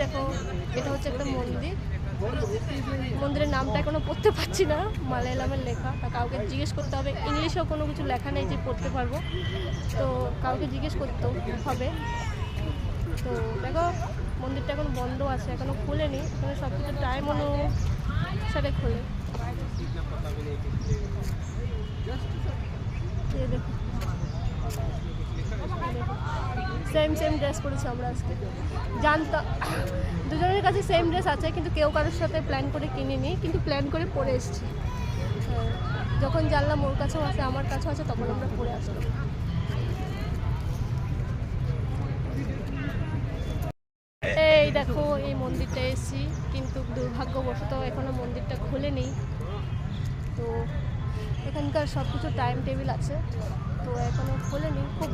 দেখো, এটা হচ্ছে একটা মন্দির। মন্দিরের নামটা এখনো পড়তে পারছি না, মালায়ালামের লেখা, তা কাউকে জিজ্ঞেস করতে হবে। ইংলিশেও কোনো কিছু লেখা নেই যে পড়তে পারবো, তো কাউকে জিজ্ঞেস করতে হবে। তো দেখো মন্দিরটা এখন বন্ধ আছে, এখনো খুলেনি, এখানে সব কিছু টাইম অনুসারে খোলে। দেখো সেম ড্রেস পরেছি আমরা আজকে, জানতাম দুজনের কাছে সেম ড্রেস আছে, কিন্তু কেউ কারোর সাথে প্ল্যান করে কিনিনি, কিন্তু প্ল্যান করে পরে এসেছি। যখন জানলাম ওর কাছেও আছে আমার কাছেও আছে, তখন আমরা পরে আসলাম। এই দেখো এই মন্দিরটা এসেছি, কিন্তু দুর্ভাগ্যবশত এখনো মন্দিরটা খুলেনি। তো এখানকার সব কিছু টাইম টেবিল আছে, তো এখনো খোলেনি। খুব